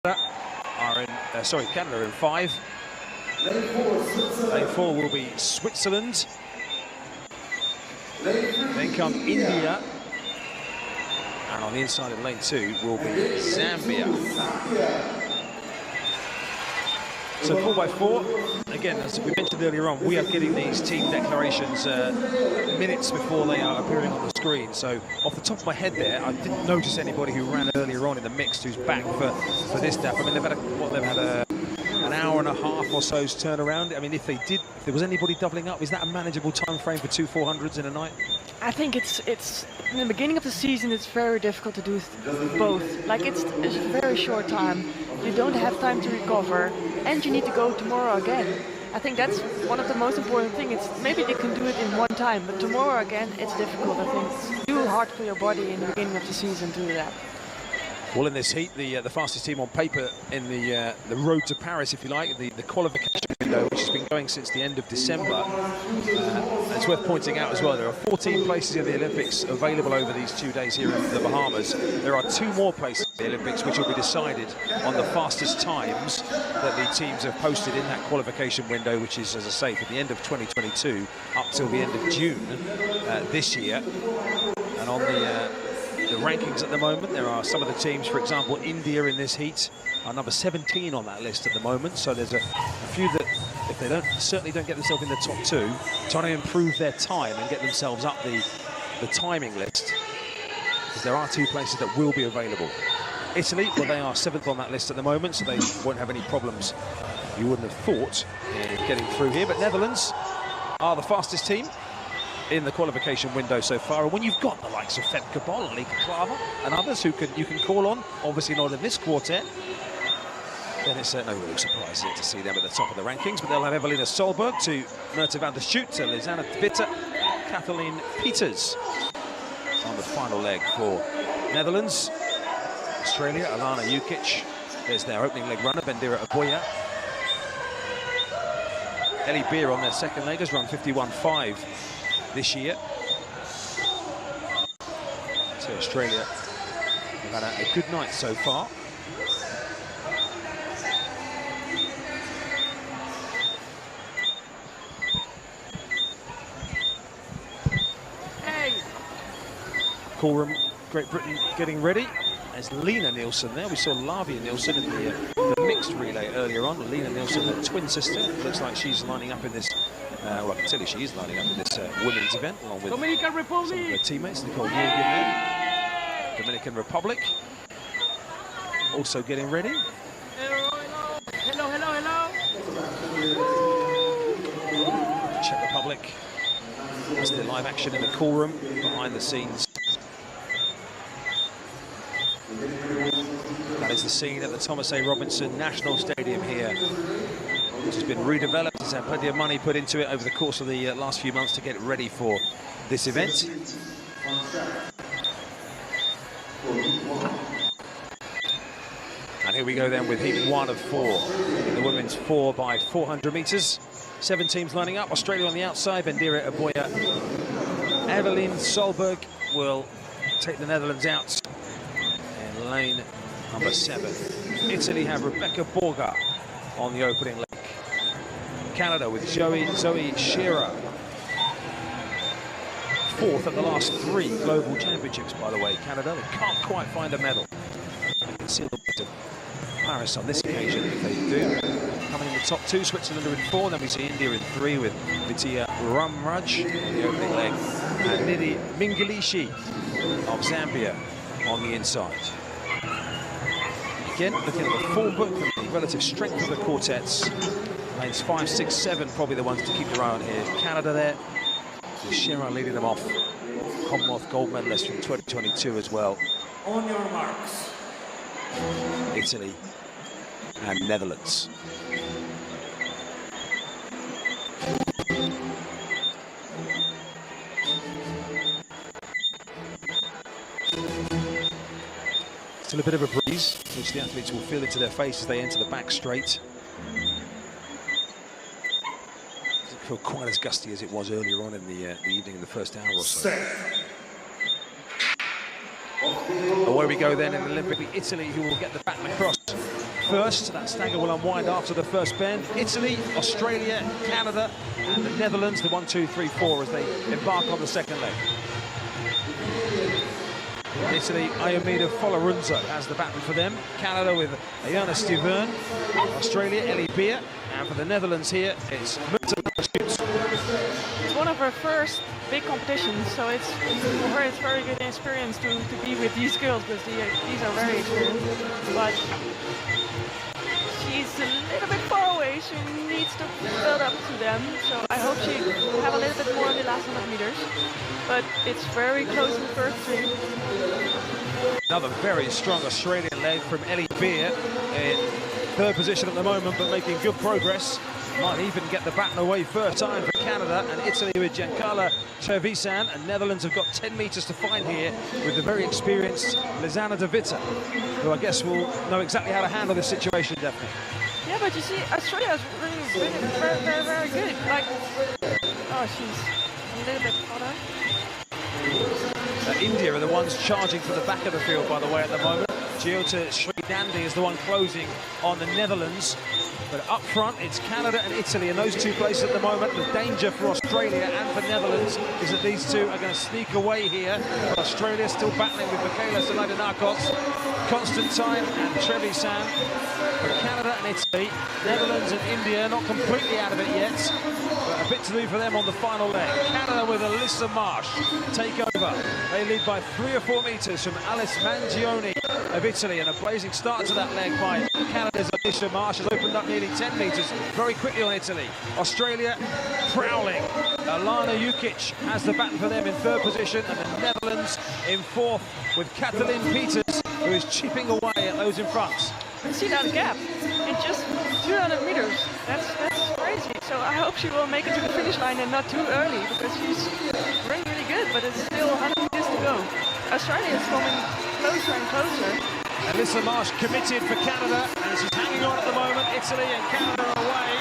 Canada are in 5. Lane 4 will be Switzerland. Then come India. And on the inside of lane 2 will be Zambia. So 4x4, again, as we mentioned earlier on, we are getting these team declarations minutes before they are appearing on the screen. So off the top of my head there, I didn't notice anybody who ran earlier on in the mixed who's back for this DAF. I mean, they've had an hour and a half or so's turnaround. I mean, if there was anybody doubling up, is that a manageable time frame for 2 400s in a night? I think it's in the beginning of the season, it's very difficult to do both. Like, it's a very short time. You don't have time to recover, and you need to go tomorrow again. I think that's one of the most important things. It's maybe they can do it in one time, but tomorrow again, it's difficult. I think it's too hard for your body in the beginning of the season to do that. Well, in this heat, the fastest team on paper in the road to Paris, if you like, the qualification window, which has been going since the end of December. It's worth pointing out as well, there are 14 places in the Olympics available over these 2 days here in the Bahamas. There are 2 more places in the Olympics which will be decided on the fastest times that the teams have posted in that qualification window, which is, as I say, from the end of 2022 up till the end of June this year. And on the rankings at the moment, there are some of the teams, for example, India in this heat are number 17 on that list at the moment. So there's a few that, if they certainly don't get themselves in the top 2, trying to improve their time and get themselves up the timing list, because there are 2 places that will be available. Italy, well, they are 7th on that list at the moment, so they won't have any problems, you wouldn't have thought, in getting through here. But Netherlands are the fastest team in the qualification window so far, and when you've got the likes of Femke Bol and Lieke Klaver and others who you can call on, obviously not in this quartet, then it's no real surprise to see them at the top of the rankings. But they'll have Evelina Solberg to Merte van der Schoot to Lisanne de Witte, Kathleen Peters on the final leg for Netherlands. Australia, Alana Jukic, there's their opening leg runner, Bendera Aboya. Ellie Beer on their second leg has run 51.5 this year. So Australia have had a good night so far. Call room, Great Britain getting ready. There's Lena Nielsen there. We saw Lavia Nielsen in the mixed relay earlier on. Lena Nielsen, the twin sister. Looks like she's lining up in this. Well, I can tell you she is lining up in this women's event, along with Dominican Republic. some of her teammates. Nicole Yeargin there. Dominican Republic also getting ready. Hello. Czech Republic. That's the live action in the call room, behind the scenes. That is the scene at the Thomas A. Robinson National Stadium here, which has been redeveloped. It's had plenty of money put into it over the course of the last few months to get it ready for this event. And here we go then with heat 1 of 4 in the women's 4x400 meters. 7 teams lining up. Australia on the outside, Bendera Aboya. Evelien Solberg will take the Netherlands out in lane number 7. Italy have Rebecca Borga on the opening leg. Canada with Zoe Shearer. 4th at the last 3 global championships, by the way. Canada, they can't quite find a medal. They can see a little bit of Paris on this occasion if they do. Coming in the top 2, Switzerland are in 4, then we see India in 3 with Vidya Ramraj on the opening leg, and Nidhi Mingilishi of Zambia on the inside. Again, looking at the form book and the relative strength of the quartets, lanes 5, 6, 7 probably the ones to keep your eye on here. Canada there, with Shearer leading them off, Commonwealth gold medalist from 2022 as well. On your marks. Italy and Netherlands. Still a bit of a breeze, which the athletes will feel into their face as they enter the back straight. Doesn't feel quite as gusty as it was earlier on in the evening, in the first hour or so. Away we go then in Olympic, Italy, who will get the baton across first. That stagger will unwind after the first bend. Italy, Australia, Canada, and the Netherlands, the 1, 2, 3, 4 as they embark on the second leg. Italy, Ayomida Folarunza has the baton for them. Canada with Ayana Stevern. Australia, Ellie Beer. And for the Netherlands here, it's Myrta. It's one of her first big competitions, so it's for her it's very good experience to be with these girls, because these are very experienced. But she's a little bit far away. She needs to build up to them. So I hope she will have a little bit more in the last 100 meters. But it's very close in the first three. Another very strong Australian leg from Ellie Beer in third position at the moment, but making good progress. Might even get the baton away first time for Canada, and Italy with Giancarlo Cervisan, and Netherlands have got 10 metres to find here with the very experienced Lizana de Witte, who I guess will know exactly how to handle this situation, definitely. Yeah, but you see, Australia is really very good. Like, oh, she's a little bit hotter. India are the ones charging for the back of the field, by the way, at the moment. Jyota Sridandi is the one closing on the Netherlands. But up front, it's Canada and Italy in those two places at the moment. The danger for Australia and for Netherlands is that these two are going to sneak away here. But Australia still battling with Michaela Salaidanakos, Constantine and Trevisan. For Canada and Italy, Netherlands and India not completely out of it yet. But a bit to do for them on the final leg. Canada with Alyssa Marsh take over. They lead by 3 or 4 metres from Alice Mangione of Italy, and a blazing start to that leg by Canada's Alyssa Marsh has opened up nearly 10 metres very quickly on Italy. Australia prowling. Alana Jukic has the baton for them in third position, and the Netherlands in fourth with Kathleen Peters, who is chipping away at those in front. And see that gap in just 200 meters. That's crazy. So I hope she will make it to the finish line and not too early, because she's really good, but it's still 100 meters to go. Australia is coming closer and closer. Alyssa Marsh committed for Canada, and she's hanging on at the moment. Italy and Canada are away.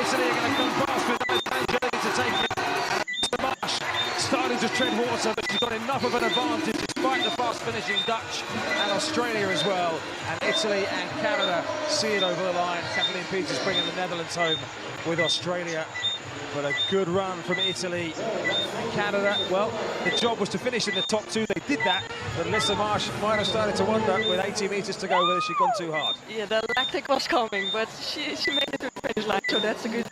Italy are going to come past with Mangione to take it. And Alyssa Marsh starting to tread water, but she's got enough of an advantage despite the fast finishing Dutch and Australia as well. And Italy and Canada see it over the line. Kathleen Peters bringing the Netherlands home with Australia. But a good run from Italy and Canada. Well, the job was to finish in the top two. They did that, but Alyssa Marsh might have started to wonder with 80 metres to go whether she'd gone too hard. Yeah, the lactic was coming, but she made it to the finish line, so that's a good.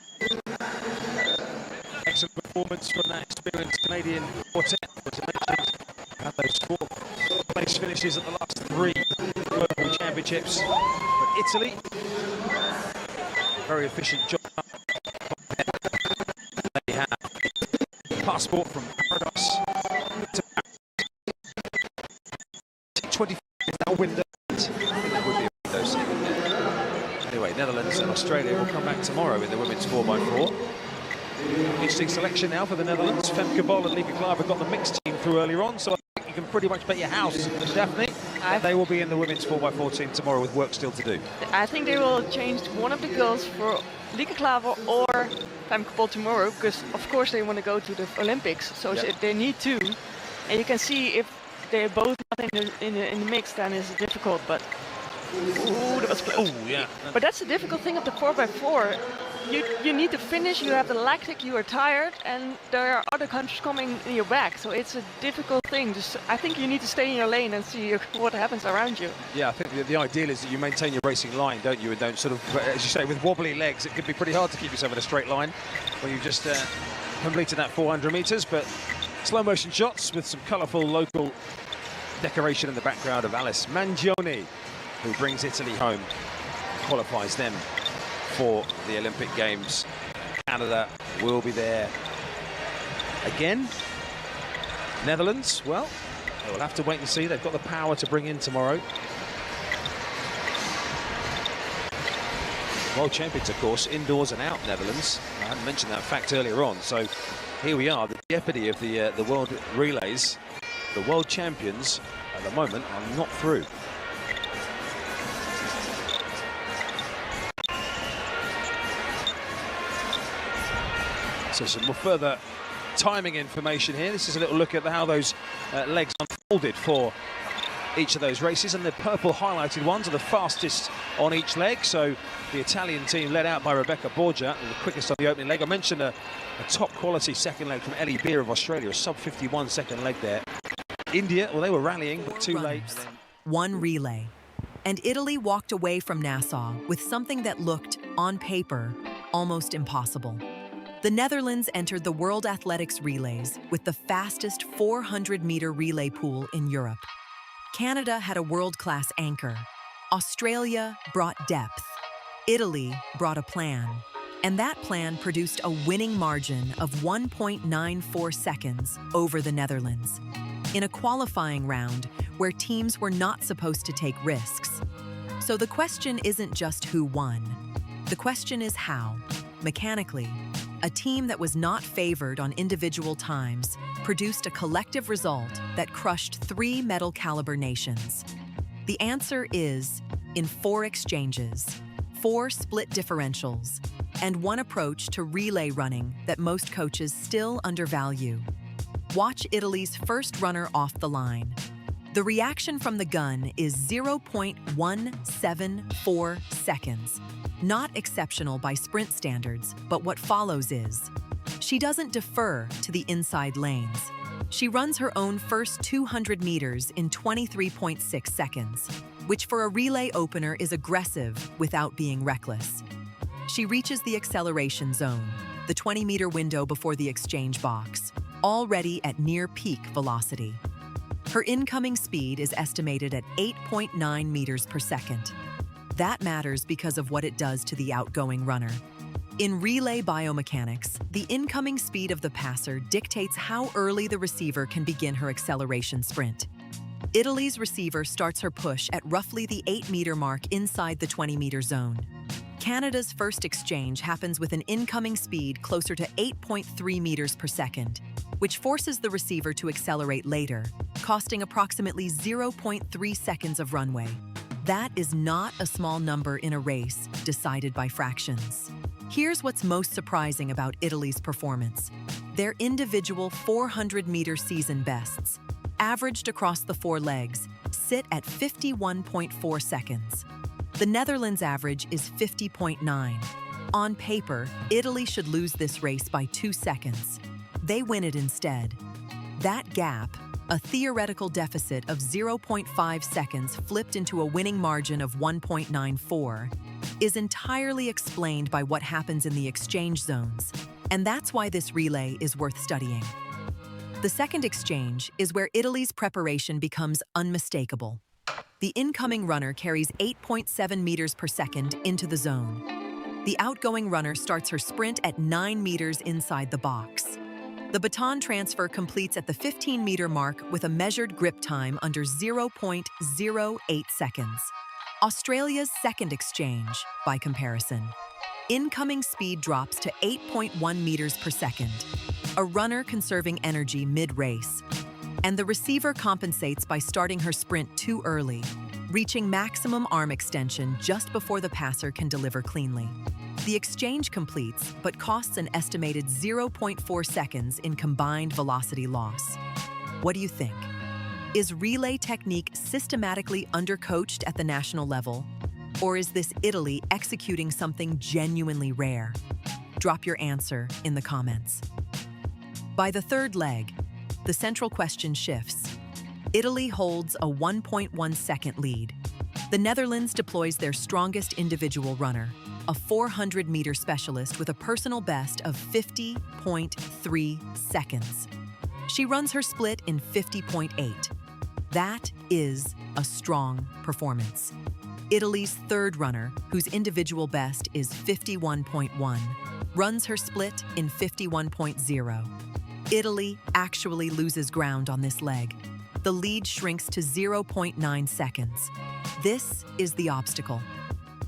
Excellent performance from that experienced Canadian quartet, as I mentioned. Had those 4th place finishes at the last 3 global championships. But Italy, very efficient job. They have a passport from Paradise to 25 is now window. I think that would be a window season there. Anyway, Netherlands and Australia will come back tomorrow in the women's 4x4. Interesting selection now for the Netherlands. Femke Bol and Lieke Klaver got the mixed team through earlier on, so I think you can pretty much bet your house, Daphne, that they will be in the women's 4x4 team tomorrow with work still to do. I think they will change one of the girls for Lieke Klaver or Femke Bol tomorrow, because of course they want to go to the Olympics, so if they need to. And you can see if they're both not in the mix, then it's difficult, but ooh, that was close. Oh, yeah. But that's the difficult thing of the 4x4. You need to finish, you have the lactic, you are tired, and there are other countries coming in your back, so it's a difficult thing. I think you need to stay in your lane and see what happens around you. Yeah, I think the ideal is that you maintain your racing line, don't you, and don't sort of, as you say, with wobbly legs, it can be pretty hard to keep yourself in a straight line when you've just completed that 400 metres, but slow motion shots with some colourful local decoration in the background of Alice Mangione, who brings Italy home, qualifies them for the Olympic Games. Canada will be there again. Netherlands, well, they will have to wait and see. They've got the power to bring in tomorrow. World champions, of course, indoors and out, Netherlands. I hadn't mentioned that fact earlier on. So here we are, the jeopardy of the world relays. The world champions at the moment are not through. So some more further timing information here. This is a little look at how those legs unfolded for each of those races, and the purple highlighted ones are the fastest on each leg. So the Italian team led out by Rebecca Borgia, the quickest on the opening leg. I mentioned a top quality second leg from Ellie Beer of Australia, a sub-51 second leg there. India, well, they were rallying, but too late. One relay. And Italy walked away from Nassau with something that looked, on paper, almost impossible. The Netherlands entered the World Athletics Relays with the fastest 400-meter relay pool in Europe. Canada had a world-class anchor. Australia brought depth. Italy brought a plan. And that plan produced a winning margin of 1.94 seconds over the Netherlands, in a qualifying round where teams were not supposed to take risks. So the question isn't just who won. The question is how. Mechanically, a team that was not favored on individual times produced a collective result that crushed 3 medal-caliber nations. The answer is in 4 exchanges, 4 split differentials, and 1 approach to relay running that most coaches still undervalue. Watch Italy's first runner off the line. The reaction from the gun is 0.174 seconds. Not exceptional by sprint standards, but what follows is, she doesn't defer to the inside lanes. She runs her own first 200 meters in 23.6 seconds, which for a relay opener is aggressive without being reckless. She reaches the acceleration zone, the 20-meter window before the exchange box, already at near peak velocity. Her incoming speed is estimated at 8.9 meters per second. That matters because of what it does to the outgoing runner. In relay biomechanics, the incoming speed of the passer dictates how early the receiver can begin her acceleration sprint. Italy's receiver starts her push at roughly the 8-meter mark inside the 20-meter zone. Canada's first exchange happens with an incoming speed closer to 8.3 meters per second, which forces the receiver to accelerate later, costing approximately 0.3 seconds of runway. That is not a small number in a race decided by fractions. Here's what's most surprising about Italy's performance. Their individual 400-meter season bests, averaged across the 4 legs, sit at 51.4 seconds. The Netherlands' average is 50.9. On paper, Italy should lose this race by 2 seconds. They win it instead. That gap, a theoretical deficit of 0.5 seconds flipped into a winning margin of 1.94, is entirely explained by what happens in the exchange zones, and that's why this relay is worth studying. The second exchange is where Italy's preparation becomes unmistakable. The incoming runner carries 8.7 meters per second into the zone. The outgoing runner starts her sprint at 9 meters inside the box. The baton transfer completes at the 15-meter mark with a measured grip time under 0.08 seconds. Australia's second exchange, by comparison. Incoming speed drops to 8.1 meters per second, a runner conserving energy mid-race. And the receiver compensates by starting her sprint too early, reaching maximum arm extension just before the passer can deliver cleanly. The exchange completes, but costs an estimated 0.4 seconds in combined velocity loss. What do you think? Is relay technique systematically undercoached at the national level? Or is this Italy executing something genuinely rare? Drop your answer in the comments. By the third leg, the central question shifts. Italy holds a 1.1 second lead. The Netherlands deploys their strongest individual runner, a 400-meter specialist with a personal best of 50.3 seconds. She runs her split in 50.8. That is a strong performance. Italy's third runner, whose individual best is 51.1, runs her split in 51.0. Italy actually loses ground on this leg. The lead shrinks to 0.9 seconds. This is the obstacle.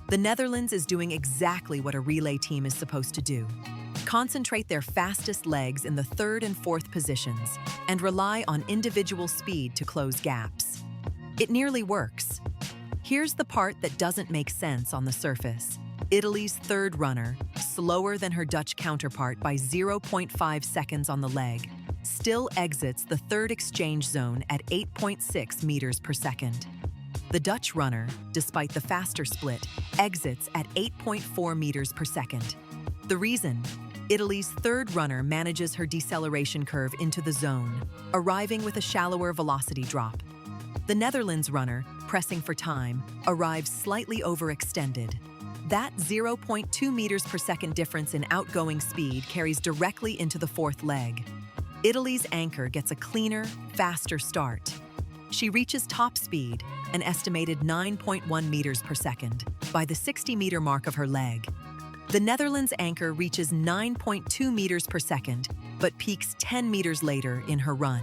The Netherlands is doing exactly what a relay team is supposed to do. Concentrate their fastest legs in the third and fourth positions and rely on individual speed to close gaps. It nearly works. Here's the part that doesn't make sense on the surface. Italy's third runner, slower than her Dutch counterpart by 0.5 seconds on the leg, still exits the third exchange zone at 8.6 meters per second. The Dutch runner, despite the faster split, exits at 8.4 meters per second. The reason? Italy's third runner manages her deceleration curve into the zone, arriving with a shallower velocity drop. The Netherlands runner, pressing for time, arrives slightly overextended. That 0.2 meters per second difference in outgoing speed carries directly into the fourth leg. Italy's anchor gets a cleaner, faster start. She reaches top speed, an estimated 9.1 meters per second, by the 60-meter mark of her leg. The Netherlands anchor reaches 9.2 meters per second, but peaks 10 meters later in her run.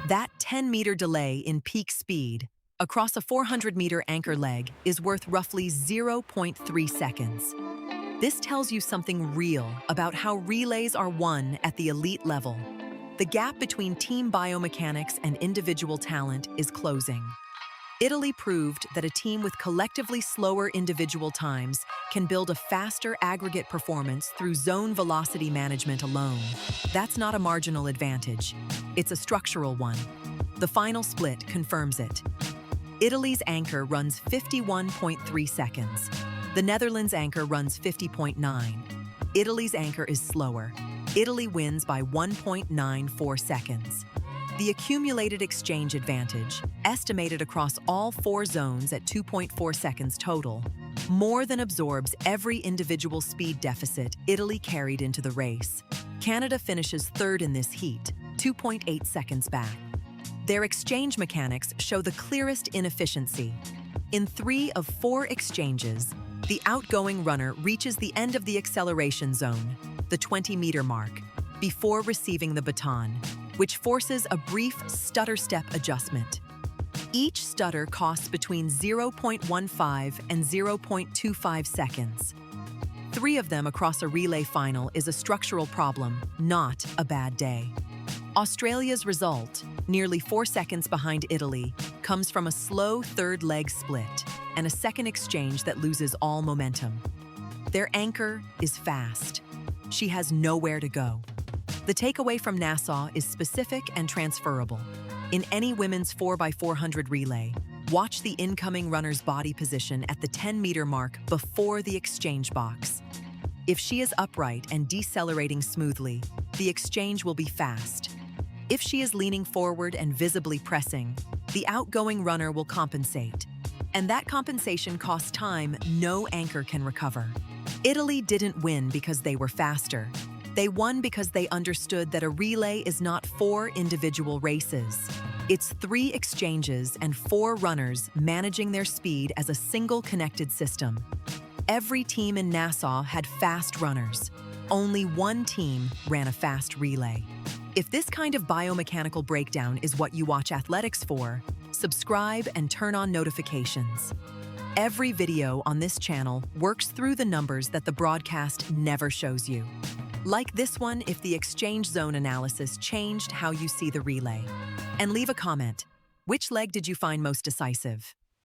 That 10-meter delay in peak speed across a 400-meter anchor leg is worth roughly 0.3 seconds. This tells you something real about how relays are won at the elite level. The gap between team biomechanics and individual talent is closing. Italy proved that a team with collectively slower individual times can build a faster aggregate performance through zone velocity management alone. That's not a marginal advantage. It's a structural one. The final split confirms it. Italy's anchor runs 51.3 seconds. The Netherlands anchor runs 50.9. Italy's anchor is slower. Italy wins by 1.94 seconds. The accumulated exchange advantage, estimated across all 4 zones at 2.4 seconds total, more than absorbs every individual speed deficit Italy carried into the race. Canada finishes third in this heat, 2.8 seconds back. Their exchange mechanics show the clearest inefficiency. In 3 of 4 exchanges, the outgoing runner reaches the end of the acceleration zone, the 20-meter mark, before receiving the baton, which forces a brief stutter-step adjustment. Each stutter costs between 0.15 and 0.25 seconds. 3 of them across a relay final is a structural problem, not a bad day. Australia's result, nearly 4 seconds behind Italy, comes from a slow third leg split and a second exchange that loses all momentum. Their anchor is fast. She has nowhere to go. The takeaway from Nassau is specific and transferable. In any women's 4x400 relay, watch the incoming runner's body position at the 10-meter mark before the exchange box. If she is upright and decelerating smoothly, the exchange will be fast. If she is leaning forward and visibly pressing, the outgoing runner will compensate. And that compensation costs time no anchor can recover. Italy didn't win because they were faster. They won because they understood that a relay is not 4 individual races. It's 3 exchanges and 4 runners managing their speed as a single connected system. Every team in Nassau had fast runners. Only one team ran a fast relay. If this kind of biomechanical breakdown is what you watch athletics for, subscribe and turn on notifications. Every video on this channel works through the numbers that the broadcast never shows you. Like this one if the exchange zone analysis changed how you see the relay. And leave a comment. Which leg did you find most decisive?